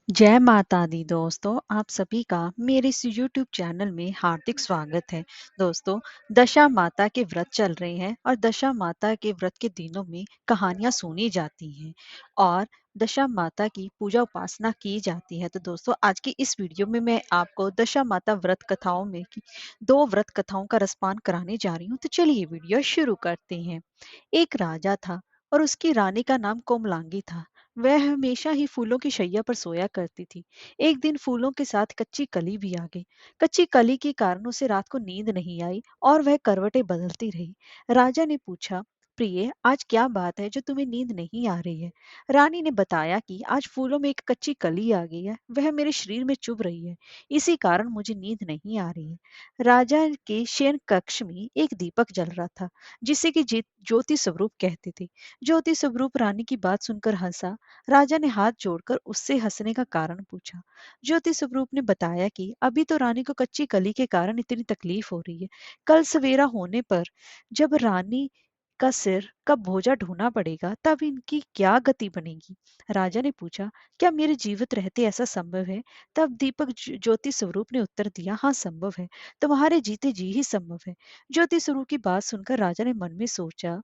जय माता दी दोस्तों, आप सभी का मेरे इस यूट्यूब चैनल में हार्दिक स्वागत है। दोस्तों, दशा माता के व्रत चल रहे हैं और दशा माता के व्रत के दिनों में कहानियां सुनी जाती हैं और दशा माता की पूजा उपासना की जाती है। तो दोस्तों, आज की इस वीडियो में मैं आपको दशा माता व्रत कथाओं में की दो व्रत कथाओं का रसपान कराने जा रही हूँ। तो चलिए वीडियो शुरू करते हैं। एक राजा था और उसकी रानी का नाम कोमलांगी था। वह हमेशा ही फूलों की शैया पर सोया करती थी। एक दिन फूलों के साथ कच्ची कली भी आ गई। कच्ची कली के कारण उसे रात को नींद नहीं आई और वह करवटें बदलती रही। राजा ने पूछा, प्रिय, आज क्या बात है जो तुम्हें नींद नहीं आ रही है? रानी ने बताया कि आज फूलों में एक कच्ची कली आ गई है, वह मेरे शरीर में चुभ रही है, इसी कारण मुझे नींद नहीं आ रही है। राजा के शयन कक्ष में एक दीपक जल रहा था, जिसे कि ज्योति स्वरूप कहते थे। ज्योति स्वरूप रानी की बात सुनकर हंसा। राजा ने हाथ जोड़कर उससे हंसने का कारण पूछा। ज्योति स्वरूप ने बताया कि अभी तो रानी को कच्ची कली के कारण इतनी तकलीफ हो रही है। कल सवेरा होने पर जब रानी का सिर का बोझा ढोना पड़ेगा, तब इनकी क्या गति बनेगी? राजा ने पूछा, क्या मेरे जीवित रहते ऐसा संभव है? तब दीपक ज्योति स्वरूप ने उत्तर दिया, हाँ संभव है, तुम्हारे जीते जी ही संभव है। ज्योति स्वरूप की बात सुनकर राजा ने मन में सोचा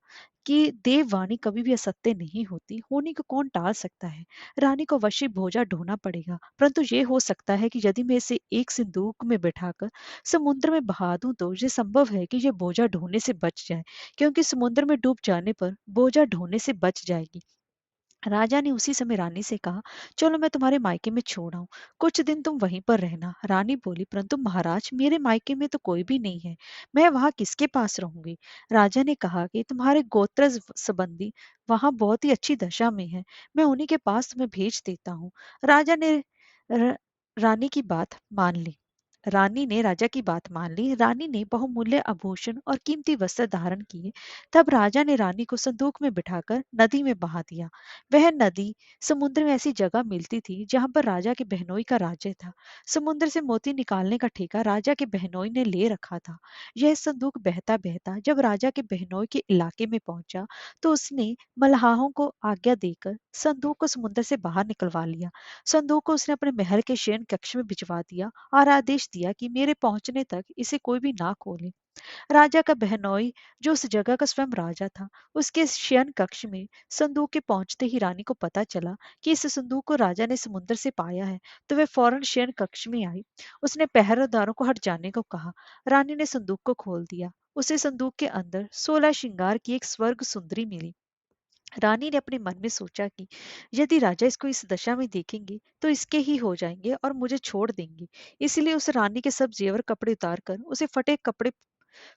कि देववाणी कभी भी असत्य नहीं होती, होने को कौन टाल सकता है। रानी को अवश्य बोझा ढोना पड़ेगा, परंतु ये हो सकता है कि यदि मैं इसे एक सिंदूक में बिठाकर समुद्र में बहा दूं तो ये संभव है कि ये बोझा ढोने से बच जाए, क्योंकि समुद्र में डूब जाने पर बोझा ढोने से बच जाएगी। राजा ने उसी समय रानी से कहा, चलो मैं तुम्हारे मायके में छोड़ आऊं, कुछ दिन तुम वहीं पर रहना। रानी बोली, परंतु महाराज, मेरे मायके में तो कोई भी नहीं है, मैं वहां किसके पास रहूंगी? राजा ने कहा कि तुम्हारे गोत्रज संबंधी वहां बहुत ही अच्छी दशा में है, मैं उन्हीं के पास तुम्हें भेज देता हूँ। राजा ने र, रानी की बात मान ली। रानी ने राजा की बात मान ली। रानी ने बहुमूल्य आभूषण और कीमती वस्त्र धारण किए। तब राजा ने रानी को संदूक में बिठाकर नदी में बहा दिया। वह नदी समुद्र में ऐसी जगह मिलती थी जहां पर राजा के बहनोई का राज्य था। समुद्र से मोती निकालने का ठेका राजा के बहनोई ने ले रखा था। यह संदूक बहता बहता जब राजा के बहनोई के इलाके में पहुंचा, तो उसने मल्लाहों को आज्ञा देकर संदूक को समुद्र से बाहर निकलवा लिया। संदूक को उसने अपने महल के शयन कक्ष में भिजवा दिया और आदेश दिया कि मेरे पहुंचने तक इसे कोई भी ना खोले। राजा का बहनोई, जो उस जगह का स्वयं राजा था, उसके शयन कक्ष में संदूक के पहुंचते ही रानी को पता चला कि इस संदूक को राजा ने समुद्र से पाया है, तो वह फौरन शयन कक्ष में आई। उसने पहरेदारों को हट जाने को कहा। रानी ने संदूक को खोल दिया। उसे संदूक के अंदर 16 श्रृंगार की एक स्वर्ग सुंदरी मिली। रानी ने अपने मन में सोचा कि यदि राजा इसको इस दशा में देखेंगे तो इसके ही हो जाएंगे और मुझे छोड़ देंगे। इसलिए उस रानी के सब जेवर कपड़े उतार कर उसे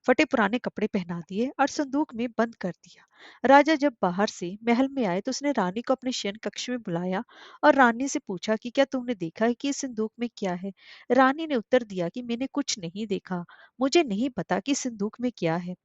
फटे पुराने कपड़े पहना दिए और संदूक में बंद कर दिया। राजा जब बाहर से महल में आए तो उसने रानी को अपने शयन कक्ष में बुलाया और रानी से पूछा कि क्या तुमने देखा है कि इस संदूक में क्या है? रानी ने उत्तर दिया कि मैंने कुछ नहीं देखा, मुझे नहीं पता कि संदूक में क्या है।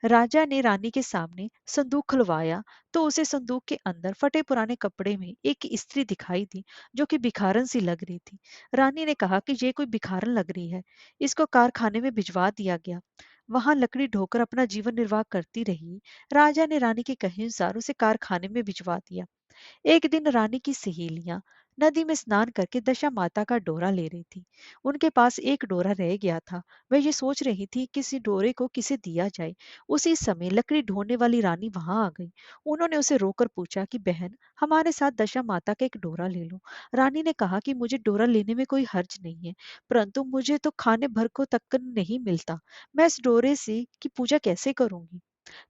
राजा ने रानी के सामने संदूक खुलवाया तो उसे संदूक के अंदर फटे पुराने कपड़े में एक स्त्री दिखाई दी, जो कि भिखारन सी लग रही थी। रानी ने कहा कि ये कोई भिखारन लग रही है, इसको कारखाने में भिजवा दिया गया, वहां लकड़ी ढोकर अपना जीवन निर्वाह करती रही। राजा ने रानी के कहे अनुसार उसे कारखाने में भिजवा दिया। एक दिन रानी की सहेलियां नदी में स्नान करके दशा माता का डोरा ले रही थी। उनके पास एक डोरा रह गया था। वह ये सोच रही थी कि इस डोरे को किसे दिया जाए। उसी समय लकड़ी ढोने वाली रानी वहां आ गई। उन्होंने उसे रोककर पूछा कि बहन, हमारे साथ दशा माता का एक डोरा ले लो। रानी ने कहा कि मुझे डोरा लेने में कोई हर्ज नहीं है, परंतु मुझे तो खाने भर को तक नहीं मिलता, मैं इस डोरे से की पूजा कैसे करूंगी?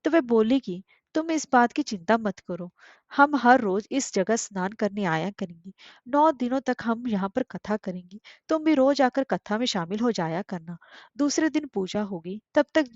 तो वह बोलेगी, तुम इस बात की चिंता मत करो, हम हर रोज इस जगह स्नान करने आया करेंगे। 9 दिनों तक हम यहाँ पर कथा करेंगे, तुम भी रोज आकर कथा में शामिल हो जाया करना। दूसरे दिन पूजा होगी, तब तक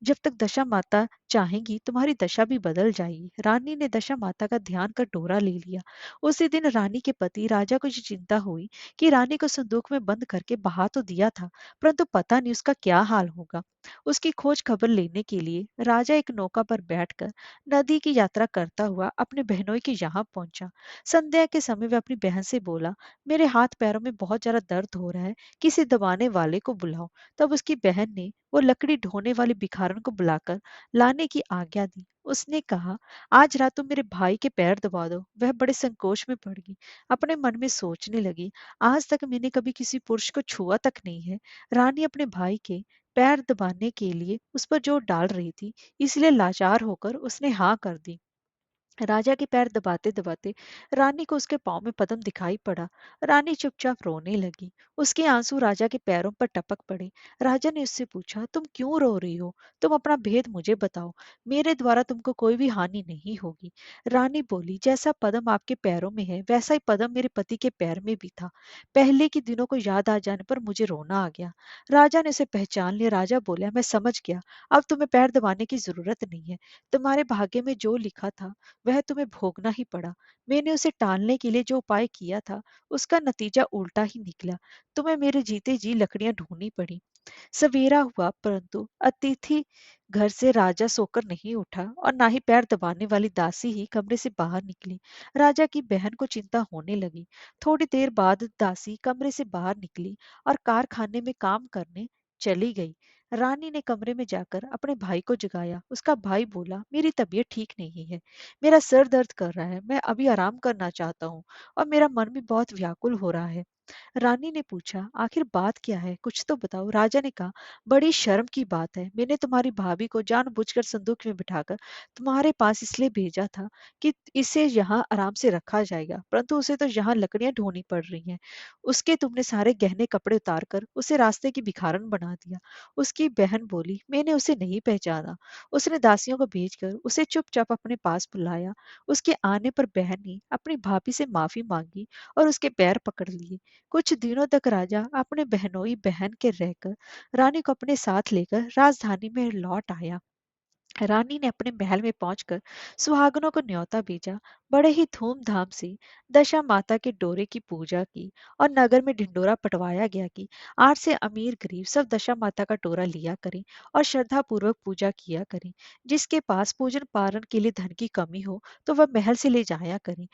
जब तक दशा माता चाहेंगी तुम्हारी दशा भी बदल जाएगी। रानी ने दशा माता का ध्यान कर डोरा ले लिया। उसी दिन रानी के पति राजा को ये चिंता हुई कि रानी को संदूक में बंद करके बहा तो दिया था, परंतु पता नहीं उसका क्या हाल होगा। उसकी खोज खबर लेने के लिए राजा एक नौका पर बैठकर नदी की यात्रा करता हुआ अपने बहनोई के यहाँ पहुंचा। संध्या के समय वह अपनी बहन से बोला, मेरे हाथ पैरों में बहुत ज्यादा दर्द हो रहा है, किसी दबाने वाले को बुलाओ। तब उसकी बहन ने वो लकड़ी ढोने वाले भिखारन को बुलाकर लाने की आज्ञा दी। उसने कहा, आज रात तुम मेरे भाई के पैर दबा दो। वह बड़े संकोच में पड़ गई। अपने मन में सोचने लगी, आज तक मैंने कभी किसी पुरुष को छुआ तक नहीं है। रानी अपने भाई के पैर दबाने के लिए उस पर जोर डाल रही थी, इसलिए लाचार होकर उसने हाँ कर दी। राजा के पैर दबाते दबाते रानी को उसके पाँव में पदम दिखाई पड़ा। रानी चुपचाप रोने लगी। उसके आंसू राजा के पैरों पर टपक पड़े। राजा ने उससे पूछा, तुम क्यों रो रही हो? तुम अपना भेद मुझे बताओ। मेरे द्वारा तुमको कोई भी हानि नहीं होगी। रानी बोली, जैसा पदम आपके पैरों में है वैसा ही पदम मेरे पति के पैर में भी था। पहले के दिनों को याद आ जाने पर मुझे रोना आ गया। राजा ने उसे पहचान लिया। राजा बोला, मैं समझ गया, अब तुम्हें पैर दबाने की जरूरत नहीं है। तुम्हारे भाग्य में जो लिखा था वह तुम्हें भोगना ही पड़ा। मैंने उसे टालने के लिए जो उपाय किया था उसका नतीजा उल्टा ही निकला। तुम्हें मेरे जीते जी लकड़ियां ढूंढनी पड़ी। सवेरा हुआ परंतु अतिथि घर से राजा सोकर नहीं उठा और ना ही पैर दबाने वाली दासी ही कमरे से बाहर निकली। राजा की बहन को चिंता होने लगी। थोड़ी देर बाद दासी कमरे से बाहर निकली और कारखाने में काम करने चली गई। रानी ने कमरे में जाकर अपने भाई को जगाया। उसका भाई बोला, मेरी तबीयत ठीक नहीं है, मेरा सर दर्द कर रहा है, मैं अभी आराम करना चाहता हूँ और मेरा मन भी बहुत व्याकुल हो रहा है। रानी ने पूछा, आखिर बात क्या है, कुछ तो बताओ। राजा ने कहा, बड़ी शर्म की बात है, मैंने तुम्हारी भाभी को जानबूझकर संदूक में बिठाकर तुम्हारे पास इसलिए भेजा था कि इसे यहाँ आराम से रखा जाएगा, परंतु उसे तो यहाँ लकड़ियां ढोनी पड़ रही हैं। उसके तुमने सारे गहने कपड़े उतार कर उसे रास्ते की भिखारन बना दिया। उसकी बहन बोली, मैंने उसे नहीं पहचाना। उसने दासियों को भेजकर उसे चुपचाप अपने पास बुलाया। उसके आने पर बहन ने अपनी भाभी से माफी मांगी और उसके पैर पकड़ लिए। कुछ दिनों तक राजा अपने बहनोई बहन के रहकर रानी को अपने साथ लेकर राजधानी में लौट आया। रानी ने अपने महल में पहुंचकर सुहागनों को न्योता भेजा। बड़े ही धूमधाम से दशा माता के डोरे की पूजा की और नगर में ढिंडोरा पटवाया गया कि आज से अमीर गरीब सब दशा माता का डोरा लिया करें और श्रद्धा पूर्वक पूजा किया करें। जिसके पास पूजन पारण के लिए धन की कमी हो तो वह महल से ले जाया करें।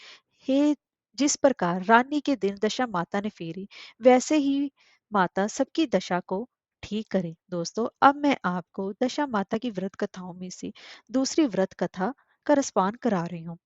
हे, जिस प्रकार रानी के दिन दशा माता ने फेरी, वैसे ही माता सबकी दशा को ठीक करे। दोस्तों, अब मैं आपको दशा माता की व्रत कथाओं में से दूसरी व्रत कथा का रसपान करा रही हूँ।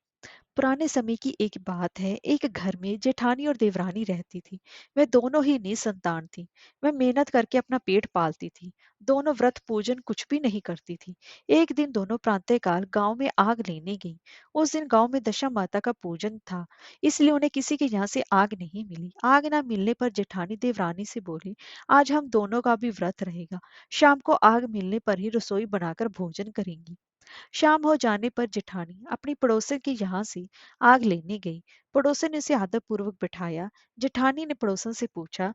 पुराने समय की एक बात है। एक घर में जेठानी और देवरानी रहती थी। वह दोनों ही निसंतान थी। वह मेहनत करके अपना पेट पालती थी। दोनों व्रत पूजन कुछ भी नहीं करती थी। एक दिन दोनों प्रातःकाल गांव में आग लेने गई। उस दिन गांव में दशा माता का पूजन था, इसलिए उन्हें किसी के यहाँ से आग नहीं मिली। आग ना मिलने पर जेठानी देवरानी से बोली, आज हम दोनों का भी व्रत रहेगा। शाम को आग मिलने पर ही रसोई बनाकर भोजन करेंगी। शाम हो जाने पर जेठानी अपनी पड़ोसन के यहाँ से आग लेने गई। पड़ोसन ने उसे आदरपूर्वक बिठाया। जेठानी ने पड़ोसन से पूछा,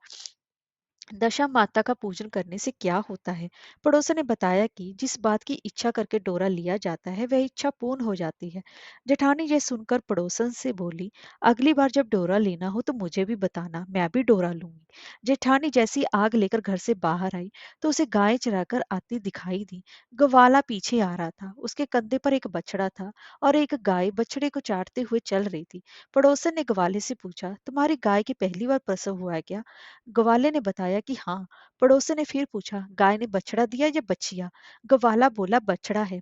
दशा माता का पूजन करने से क्या होता है? पड़ोसन ने बताया कि जिस बात की इच्छा करके डोरा लिया जाता है वह इच्छा पूर्ण हो जाती है। जेठानी यह सुनकर पड़ोसन से बोली, अगली बार जब डोरा लेना हो तो मुझे भी बताना, मैं भी डोरा लूंगी। जेठानी जैसी आग लेकर घर से बाहर आई तो उसे गाय चराकर आती दिखाई दी। ग्वाला पीछे आ रहा था। उसके कंधे पर एक बछड़ा था और एक गाय बछड़े को चाटते हुए चल रही थी। पड़ोसन ने ग्वाले से पूछा, तुम्हारी गाय की पहली बार प्रसव हुआ है क्या? ग्वाले ने बताया कि हाँ। पड़ोसन ने फिर पूछा, गाय ने बछड़ा दिया या बछिया? ग्वाला बोला, बछड़ा है।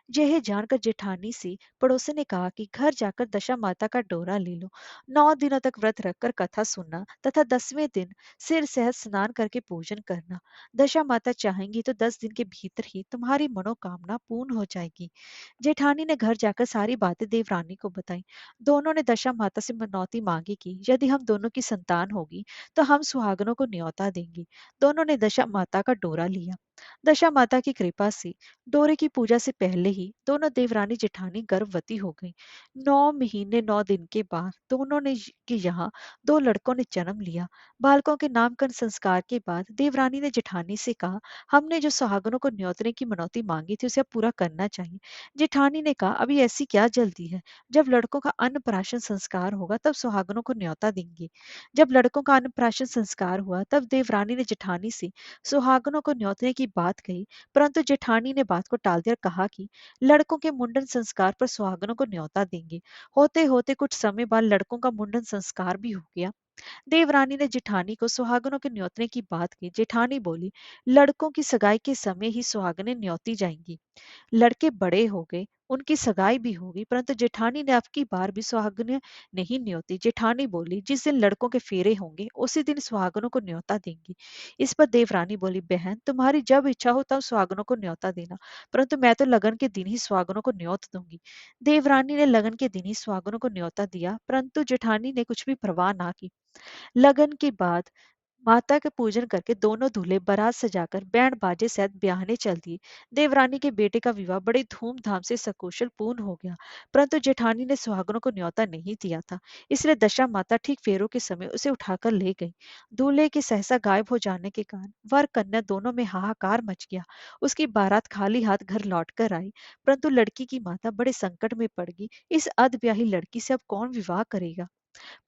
यह जानकर जेठानी से पड़ोसन ने कहा कि घर जाकर दशा माता का डोरा ले लो। 9 दिनों तक व्रत रखकर कथा सुनना तथा 10वें दिन सिर सहज स्नान करके पूजन करना। दशा माता चाहेंगी तो 10 दिन के भीतर ही तुम्हारी मनोकामना पूर्ण हो जाएगी। जेठानी ने घर जाकर सारी बातें देवरानी को बताई। दोनों ने दशा माता से मनौती मांगी कि यदि हम दोनों की संतान होगी तो हम सुहागनों को न्योता देंगे। दोनों ने दशा माता का डोरा लिया। दशा माता की कृपा से डोरे की पूजा से पहले ही दोनों देवरानी जेठानी गर्भवती हो गई। 9 महीने 9 दिन के बाद दोनों ने के यहाँ 2 लड़कों ने जन्म लिया। बालकों के नामकरण संस्कार के बाद देवरानी ने जेठानी से कहा, हमने जो सुहागनों को न्योतने की मनौती मांगी थी उसे अब पूरा करना चाहिए। जेठानी ने कहा, अभी ऐसी क्या जल्दी है? जब लड़कों का अन्नप्राशन संस्कार होगा तब सुहागनों को न्योता देंगे। जब लड़कों का अन्नप्राशन संस्कार हुआ तब देवरानी ने जेठानी से सुहागनों को न्योतने की बात कही, परंतु जेठानी ने बात को टाल दिया और कहा कि लड़कों के मुंडन संस्कार पर सुहागनों को न्योता देंगे। होते होते कुछ समय बाद लड़कों का मुंडन संस्कार भी हो गया। देवरानी ने जेठानी को सुहागनों के न्योतने की बात की। जेठानी बोली, लड़कों की सगाई के समय ही सुहागनें न्योती जाएंगी। लड़के बड़े हो गए, उनकी सगाई भी हो गई, परंतु जेठानी ने अब की बार भी सुहागनें नहीं न्योती। जेठानी बोली, जिस दिन लड़कों के फेरे होंगे उसी दिन सुहागनों को न्योता देंगी। इस पर देवरानी बोली, बहन तुम्हारी जब इच्छा हो तब सुहागनों को न्योता देना, परंतु मैं तो लगन के दिन ही सुहागनों को न्योत दूंगी। देवरानी ने लगन के दिन ही सुहागनों को न्योता दिया, परंतु जेठानी ने कुछ भी परवाह ना की। लगन के बाद माता के पूजन करके दोनों दूल्हे बारात सजाकर बैंड बाजे सहित ब्याहने चल दिए। देवरानी के बेटे का विवाह बड़े धूमधाम से सकुशल पूर्ण हो गया, परंतु जेठानी ने सुहागनों को न्योता नहीं दिया था। इसलिए दशा माता ठीक फेरों के समय उसे उठाकर ले गई। दूल्हे के सहसा गायब हो जाने के कारण वर कन्या दोनों में हाहाकार मच गया। उसकी बारात खाली हाथ घर लौट कर आई, परंतु लड़की की माता बड़े संकट में पड़ गई। इस अधब्याही लड़की से अब कौन विवाह करेगा?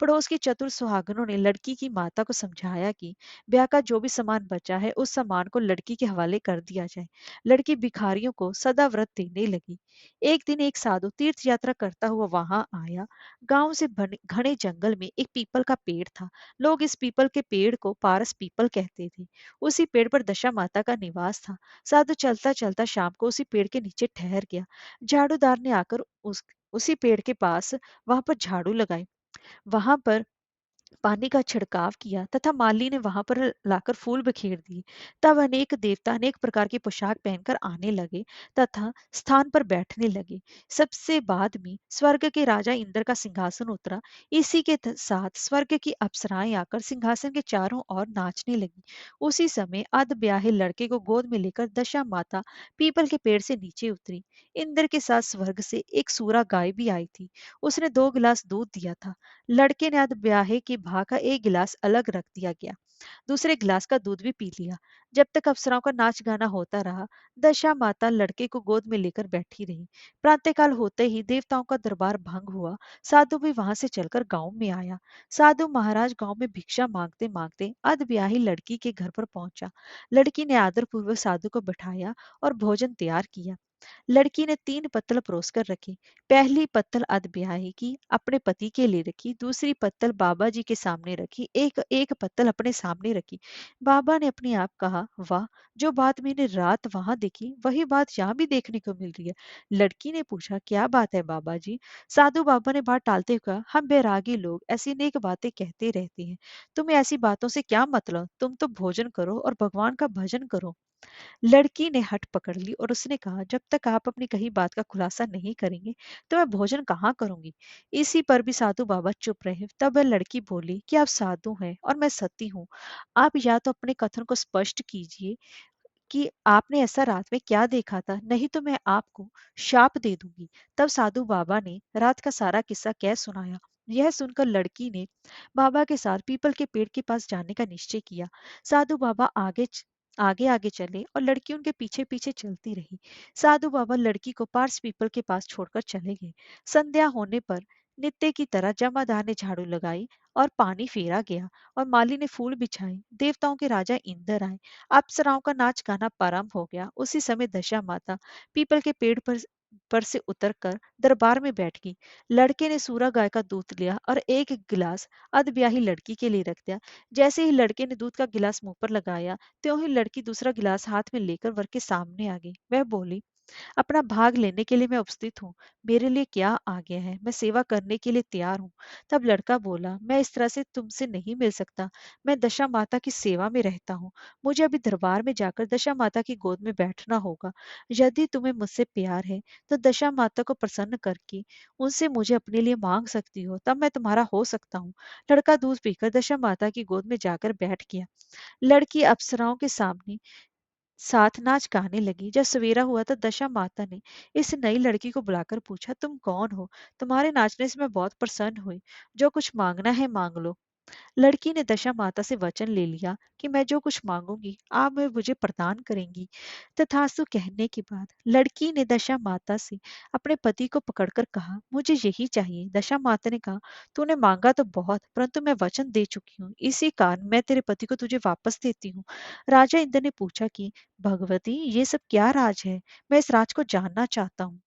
पड़ोस की चतुर सुहागनों ने लड़की की माता को समझाया कि ब्याह का जो भी सामान बचा है उस सामान को लड़की के हवाले कर दिया जाए। लड़की भिखारियों को सदा व्रत देने लगी। एक दिन एक साधु तीर्थ यात्रा करता हुआ वहां आया। गांव से घने जंगल में एक पीपल का पेड़ था। लोग इस पीपल के पेड़ को पारस पीपल कहते थे। उसी पेड़ पर दशा माता का निवास था। साधु चलता चलता शाम को उसी पेड़ के नीचे ठहर गया। झाड़ूदार ने आकर उसी पेड़ के पास वहां पर झाड़ू लगाई, वहां पर पानी का छिड़काव किया तथा माली ने वहां पर लाकर फूल बिखेर दिए। तब अनेक देवता अनेक प्रकार की पोशाक पहनकर आने लगे तथा स्थान पर बैठने लगे। सबसे बाद में स्वर्ग के राजा इंद्र का सिंहासन उतरा। इसी के साथ स्वर्ग की अप्सराएं आकर सिंहासन के चारों ओर नाचने लगी। उसी समय अध ब्याहे लड़के को गोद में लेकर दशा माता पीपल के पेड़ से नीचे उतरी। इंद्र के साथ स्वर्ग से एक सूरा गाय भी आई थी। उसने 2 गिलास दूध दिया था। लड़के ने ब्याहे की भा का एक गिलास अलग रख दिया गया। दूसरे गिलास का दूध भी पी लिया। जब तक अप्सराओं का नाच गाना होता रहा, दशा माता लड़के को गोद में लेकर बैठी रही। प्रातःकाल होते ही देवताओं का दरबार भंग हुआ। साधु भी वहां से चलकर गांव में आया। साधु महाराज गांव में भिक्षा मांगते मांगते अधब्याही लड़की के घर पर पहुंचा। लड़की ने आदरपूर्वक साधु को बैठाया और भोजन तैयार किया। लड़की ने 3 पत्तल परोस कर रखी। पहली पत्तल अधब्याही की अपने पति के लिए रखी, दूसरी पत्तल बाबा जी के सामने रखी, एक एक पत्तल अपने सामने रखी। बाबा ने अपने आप कहा, वाह, जो बात मैंने रात वहां देखी वही बात यहाँ भी देखने को मिल रही है। लड़की ने पूछा, क्या बात है बाबा जी? साधु बाबा ने बात टालते हुए कहा, हम बैरागी लोग ऐसी नेक बातें कहते रहते हैं, तुम्हें ऐसी बातों से क्या मतलब? तुम तो भोजन करो और भगवान का भजन करो। लड़की ने हट पकड़ ली और उसने कहा, जब तक आप अपनी कही बात का खुलासा नहीं करेंगे तो मैं भोजन कहाँ करूंगी? इसी पर भी साधु बाबा चुप रहे। तब वह लड़की बोली कि आप साधु हैं और मैं सती हूँ। आप या तो अपने कथन को स्पष्ट कीजिए कि आपने ऐसा रात में क्या देखा था, नहीं तो मैं आपको शाप दे दूंगी। तब साधु बाबा ने रात का सारा किस्सा कह सुनाया। यह सुनकर लड़की ने बाबा के साथ पीपल के पेड़ के पास जाने का निश्चय किया। साधु बाबा आगे आगे चले और लड़की उनके पीछे पीछे चलती रही। साधु बाबा लड़की को पार्स पीपल के पास छोड़कर चले गए। संध्या होने पर नित्य की तरह जमादार ने झाड़ू लगाई और पानी फेरा गया और माली ने फूल बिछाए। देवताओं के राजा इंद्र आए। अप्सराओं का नाच गाना प्रारंभ हो गया। उसी समय दशा माता पीपल के पेड़ पर से उतरकर दरबार में बैठ गई। लड़के ने सूरा गाय का दूध लिया और एक गिलास अधब्याही लड़की के लिए रख दिया। जैसे ही लड़के ने दूध का गिलास मुंह पर लगाया, त्यों ही लड़की दूसरा गिलास हाथ में लेकर वर के सामने आ गई। वह बोली, अपना भाग लेने के लिए मैं उपस्थित हूँ। मेरे लिए क्या आज्ञा है? मैं सेवा करने के लिए तैयार हूँ। तब लड़का बोला, मैं इस तरह से तुमसे नहीं मिल सकता। मैं दशा माता की सेवा में रहता हूँ। मुझे अभी दरबार में जाकर दशा माता की गोद में बैठना होगा। यदि तुम्हें मुझसे प्यार है तो दशा माता को प्रसन्न करके उनसे मुझे अपने लिए मांग सकती हो, तब मैं तुम्हारा हो सकता हूँ। लड़का दूध पीकर दशा माता की गोद में जाकर बैठ गया। लड़की अप्सराओं के सामने साथ नाच गाने लगी। जब सवेरा हुआ तो दशा माता ने इस नई लड़की को बुलाकर पूछा, तुम कौन हो? तुम्हारे नाचने से मैं बहुत प्रसन्न हुई। जो कुछ मांगना है मांग लो। लड़की ने दशा माता से वचन ले लिया कि मैं जो कुछ मांगूंगी आप मैं मुझे प्रदान करेंगी। तथास्तु कहने के बाद लड़की ने दशा माता से अपने पति को पकड़कर कहा, मुझे यही चाहिए। दशा माता ने कहा, तूने मांगा तो बहुत, परंतु मैं वचन दे चुकी हूँ, इसी कारण मैं तेरे पति को तुझे वापस देती हूँ। राजा इंद्र ने पूछा कि भगवती ये सब क्या राज है, मैं इस राज को जानना चाहता हूँ।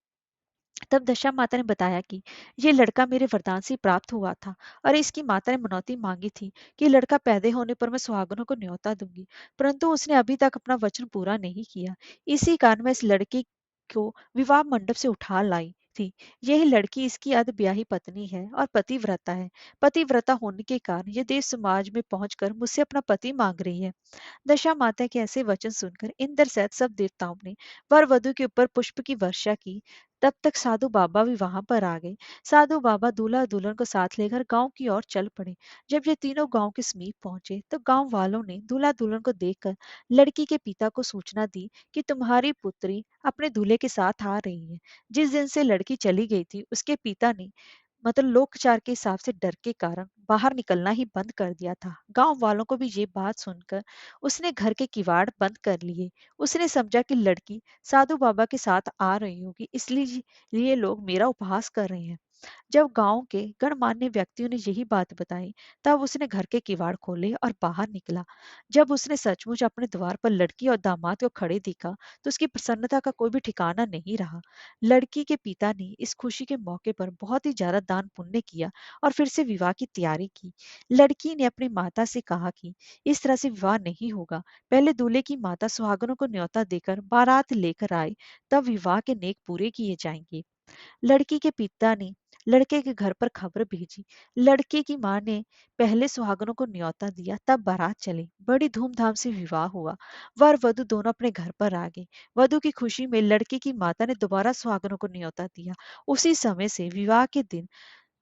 तब दशा माता ने बताया कि ये लड़का मेरे वरदान से प्राप्त हुआ था और इसकी माता ने मनौती मांगी थी कि लड़का पैदा होने पर मैं सुहागनों को न्योता दूंगी, परंतु उसने अभी तक अपना वचन पूरा नहीं किया। इसी कारण मैं इस लड़के को विवाह मंडप से उठा लाई थी। यह लड़की इसकी अधब्याही पत्नी है और पतिव्रता है। पतिव्रता होने के कारण ये देश समाज में पहुंचकर मुझसे अपना पति मांग रही है। दशा माता के ऐसे वचन सुनकर इंद्र सहित सब देवताओं ने वर वधु के ऊपर पुष्प की वर्षा की। तब तक साधु बाबा भी वहां पर आ गए। साधु बाबा दूल्हा दुल्हन को साथ लेकर गांव की ओर चल पड़े। जब ये तीनों गांव के समीप पहुंचे तो गांव वालों ने दूल्हा दुल्हन को देखकर लड़की के पिता को सूचना दी कि तुम्हारी पुत्री अपने दूल्हे के साथ आ रही है। जिस दिन से लड़की चली गई थी उसके पिता ने लोकचार के हिसाब से डर के कारण बाहर निकलना ही बंद कर दिया था। गांव वालों को भी ये बात सुनकर उसने घर के किवाड़ बंद कर लिए। उसने समझा कि लड़की साधु बाबा के साथ आ रही होगी, इसलिए लिए लोग मेरा उपहास कर रहे हैं। जब गांव के गणमान्य व्यक्तियों ने यही बात बताई, तब उसने घर के किवाड़ खोले और बाहर निकला। जब उसने सचमुच अपने द्वार पर लड़की और दामाद को खड़े देखा, तो उसकी प्रसन्नता का कोई भी ठिकाना नहीं रहा। लड़की के पिता ने इस खुशी के मौके पर बहुत ही ज्यादा दान पुण्य किया और फिर से विवाह की तैयारी की। लड़की ने अपनी माता से कहा कि इस तरह से विवाह नहीं होगा। पहले दूल्हे की माता सुहागनों को न्योता देकर बारात लेकर आए, तब विवाह के नेक पूरे किए जाएंगे। लड़की के पिता ने लड़के के घर पर खबर भेजी। लड़के की मां ने पहले सुहागनों को न्योता दिया, तब बारात चली। बड़ी धूमधाम से विवाह हुआ। वर वधु दोनों अपने घर पर आ गए। वधु की खुशी में लड़के की माता ने दोबारा सुहागनों को न्योता दिया। उसी समय से विवाह के दिन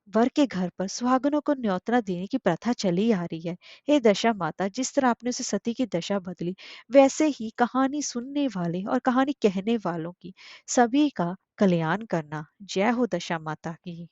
वर के घर पर सुहागनों को न्योता देने की प्रथा चली आ रही है। हे दशा माता, जिस तरह आपने उसे सती की दशा बदली, वैसे ही कहानी सुनने वाले और कहानी कहने वालों की सभी का कल्याण करना। जय हो दशा माता की।